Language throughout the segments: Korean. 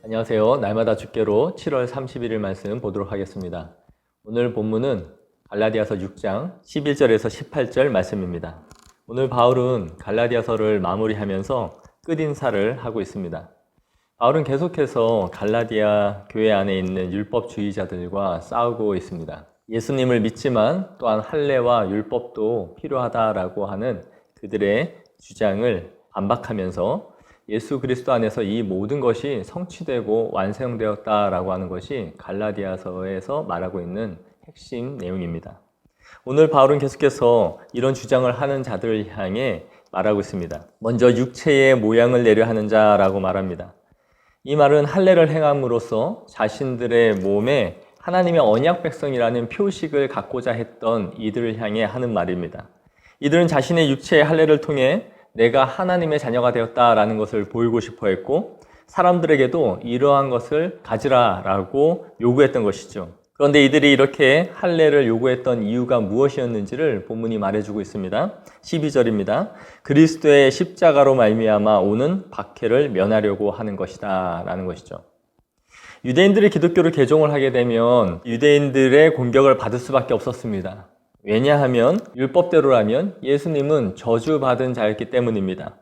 안녕하세요. 날마다 주께로 7월 31일 말씀 보도록 하겠습니다. 오늘 본문은 갈라디아서 6장 11절에서 18절 말씀입니다. 오늘 바울은 갈라디아서를 마무리하면서 끝인사를 하고 있습니다. 바울은 계속해서 갈라디아 교회 안에 있는 율법주의자들과 싸우고 있습니다. 예수님을 믿지만 또한 할례와 율법도 필요하다라고 하는 그들의 주장을 반박하면서 예수 그리스도 안에서 이 모든 것이 성취되고 완성되었다라고 하는 것이 갈라디아서에서 말하고 있는 핵심 내용입니다. 오늘 바울은 계속해서 이런 주장을 하는 자들을 향해 말하고 있습니다. 먼저 육체의 모양을 내려 하는 자라고 말합니다. 이 말은 할례를 행함으로써 자신들의 몸에 하나님의 언약 백성이라는 표식을 갖고자 했던 이들을 향해 하는 말입니다. 이들은 자신의 육체의 할례를 통해 내가 하나님의 자녀가 되었다라는 것을 보이고 싶어 했고 사람들에게도 이러한 것을 가지라라고 요구했던 것이죠. 그런데 이들이 이렇게 할례를 요구했던 이유가 무엇이었는지를 본문이 말해주고 있습니다. 12절입니다. 그리스도의 십자가로 말미암아 오는 박해를 면하려고 하는 것이다 라는 것이죠. 유대인들이 기독교를 개종을 하게 되면 유대인들의 공격을 받을 수밖에 없었습니다. 왜냐하면 율법대로라면 예수님은 저주받은 자였기 때문입니다.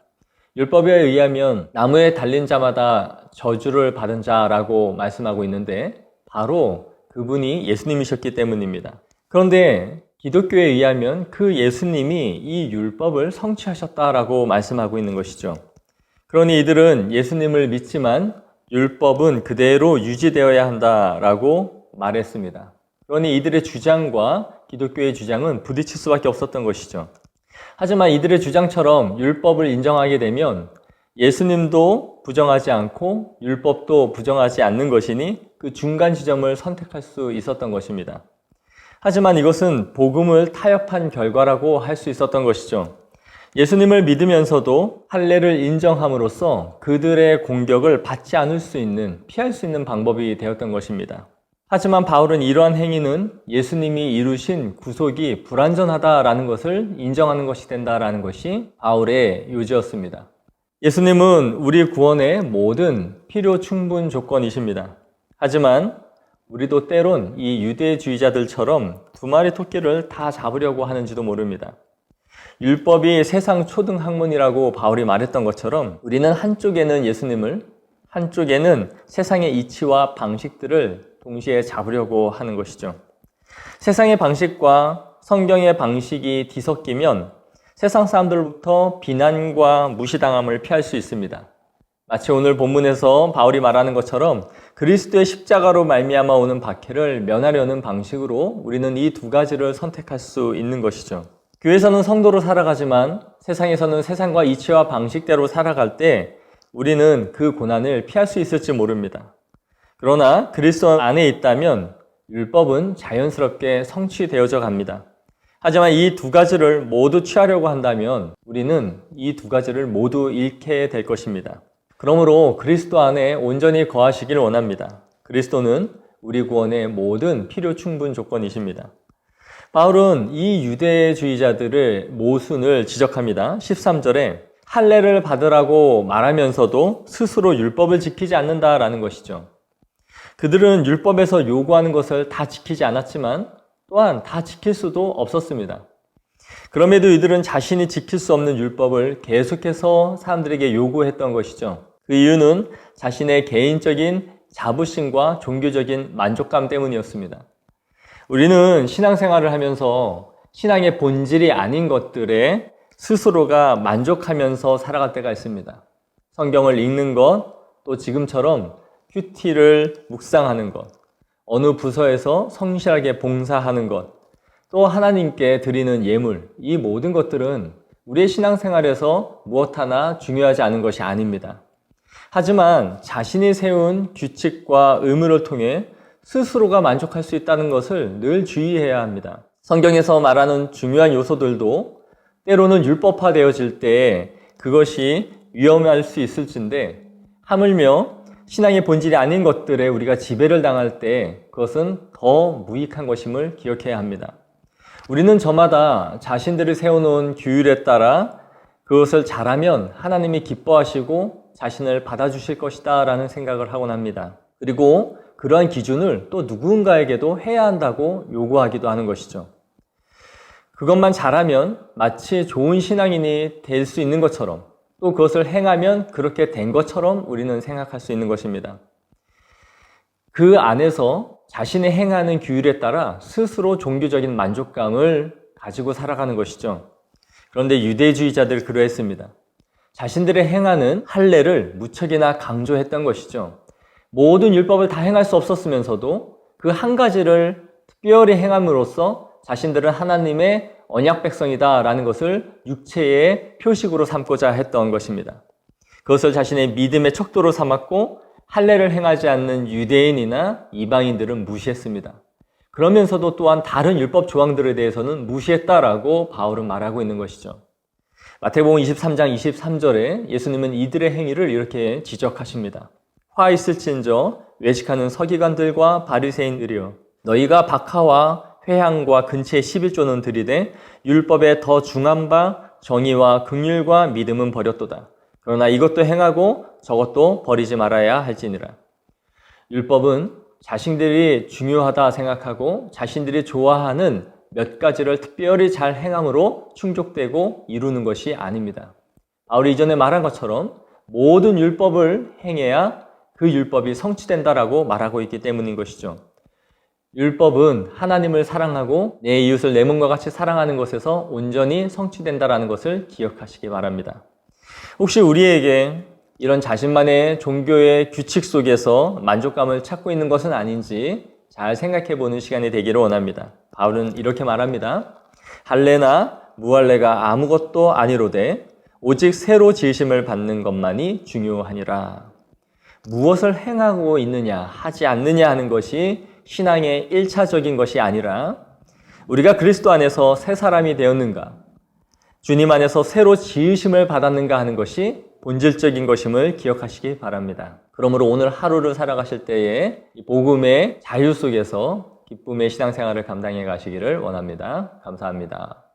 율법에 의하면 나무에 달린 자마다 저주를 받은 자라고 말씀하고 있는데 바로 그분이 예수님이셨기 때문입니다. 그런데 기독교에 의하면 그 예수님이 이 율법을 성취하셨다라고 말씀하고 있는 것이죠. 그러니 이들은 예수님을 믿지만 율법은 그대로 유지되어야 한다라고 말했습니다. 그러니 이들의 주장과 기독교의 주장은 부딪힐 수밖에 없었던 것이죠. 하지만 이들의 주장처럼 율법을 인정하게 되면 예수님도 부정하지 않고 율법도 부정하지 않는 것이니 그 중간 지점을 선택할 수 있었던 것입니다. 하지만 이것은 복음을 타협한 결과라고 할 수 있었던 것이죠. 예수님을 믿으면서도 할례를 인정함으로써 그들의 공격을 받지 않을 수 있는, 피할 수 있는 방법이 되었던 것입니다. 하지만 바울은 이러한 행위는 예수님이 이루신 구속이 불완전하다라는 것을 인정하는 것이 된다라는 것이 바울의 요지였습니다. 예수님은 우리 구원의 모든 필요 충분 조건이십니다. 하지만 우리도 때론 이 유대주의자들처럼 두 마리 토끼를 다 잡으려고 하는지도 모릅니다. 율법이 세상 초등 학문이라고 바울이 말했던 것처럼 우리는 한쪽에는 예수님을, 한쪽에는 세상의 이치와 방식들을 동시에 잡으려고 하는 것이죠. 세상의 방식과 성경의 방식이 뒤섞이면 세상 사람들로부터 비난과 무시당함을 피할 수 있습니다. 마치 오늘 본문에서 바울이 말하는 것처럼 그리스도의 십자가로 말미암아 오는 박해를 면하려는 방식으로 우리는 이 두 가지를 선택할 수 있는 것이죠. 교회에서는 성도로 살아가지만 세상에서는 세상과 이치와 방식대로 살아갈 때 우리는 그 고난을 피할 수 있을지 모릅니다. 그러나 그리스도 안에 있다면 율법은 자연스럽게 성취되어져 갑니다. 하지만 이 두 가지를 모두 취하려고 한다면 우리는 이 두 가지를 모두 잃게 될 것입니다. 그러므로 그리스도 안에 온전히 거하시길 원합니다. 그리스도는 우리 구원의 모든 필요 충분 조건이십니다. 바울은 이 유대주의자들의 모순을 지적합니다. 13절에 할례를 받으라고 말하면서도 스스로 율법을 지키지 않는다라는 것이죠. 그들은 율법에서 요구하는 것을 다 지키지 않았지만 또한 다 지킬 수도 없었습니다. 그럼에도 이들은 자신이 지킬 수 없는 율법을 계속해서 사람들에게 요구했던 것이죠. 그 이유는 자신의 개인적인 자부심과 종교적인 만족감 때문이었습니다. 우리는 신앙생활을 하면서 신앙의 본질이 아닌 것들에 스스로가 만족하면서 살아갈 때가 있습니다. 성경을 읽는 것, 또 지금처럼 큐티를 묵상하는 것, 어느 부서에서 성실하게 봉사하는 것, 또 하나님께 드리는 예물, 이 모든 것들은 우리의 신앙생활에서 무엇 하나 중요하지 않은 것이 아닙니다. 하지만 자신이 세운 규칙과 의무를 통해 스스로가 만족할 수 있다는 것을 늘 주의해야 합니다. 성경에서 말하는 중요한 요소들도 때로는 율법화되어질 때 그것이 위험할 수 있을진데 하물며 신앙의 본질이 아닌 것들에 우리가 지배를 당할 때 그것은 더 무익한 것임을 기억해야 합니다. 우리는 저마다 자신들이 세워놓은 규율에 따라 그것을 잘하면 하나님이 기뻐하시고 자신을 받아주실 것이다 라는 생각을 하곤 합니다. 그리고 그러한 기준을 또 누군가에게도 해야 한다고 요구하기도 하는 것이죠. 그것만 잘하면 마치 좋은 신앙인이 될 수 있는 것처럼, 또 그것을 행하면 그렇게 된 것처럼 우리는 생각할 수 있는 것입니다. 그 안에서 자신의 행하는 규율에 따라 스스로 종교적인 만족감을 가지고 살아가는 것이죠. 그런데 유대주의자들 그러했습니다. 자신들의 행하는 할례를 무척이나 강조했던 것이죠. 모든 율법을 다 행할 수 없었으면서도 그 한 가지를 특별히 행함으로써 자신들은 하나님의 언약 백성이다 라는 것을 육체의 표식으로 삼고자 했던 것입니다. 그것을 자신의 믿음의 척도로 삼았고 할례를 행하지 않는 유대인이나 이방인들은 무시했습니다. 그러면서도 또한 다른 율법 조항들에 대해서는 무시했다라고 바울은 말하고 있는 것이죠. 마태복음 23장 23절에 예수님은 이들의 행위를 이렇게 지적하십니다. 화 있을진저 외식하는 서기관들과 바리새인들이여, 너희가 박하와 회향과 근처의 11조는 들이되 율법에 더 중한 바 정의와 긍휼과 믿음은 버렸도다. 그러나 이것도 행하고 저것도 버리지 말아야 할지니라. 율법은 자신들이 중요하다 생각하고 자신들이 좋아하는 몇 가지를 특별히 잘 행함으로 충족되고 이루는 것이 아닙니다. 바울이 이전에 말한 것처럼 모든 율법을 행해야 그 율법이 성취된다라고 말하고 있기 때문인 것이죠. 율법은 하나님을 사랑하고 내 이웃을 내 몸과 같이 사랑하는 것에서 온전히 성취된다라는 것을 기억하시기 바랍니다. 혹시 우리에게 이런 자신만의 종교의 규칙 속에서 만족감을 찾고 있는 것은 아닌지 잘 생각해보는 시간이 되기를 원합니다. 바울은 이렇게 말합니다. 할례나 무할례가 아무것도 아니로되 오직 새로 지으심을 받는 것만이 중요하니라. 무엇을 행하고 있느냐 하지 않느냐 하는 것이 신앙의 1차적인 것이 아니라 우리가 그리스도 안에서 새 사람이 되었는가, 주님 안에서 새로 지으심을 받았는가 하는 것이 본질적인 것임을 기억하시기 바랍니다. 그러므로 오늘 하루를 살아가실 때에 복음의 자유 속에서 기쁨의 신앙생활을 감당해 가시기를 원합니다. 감사합니다.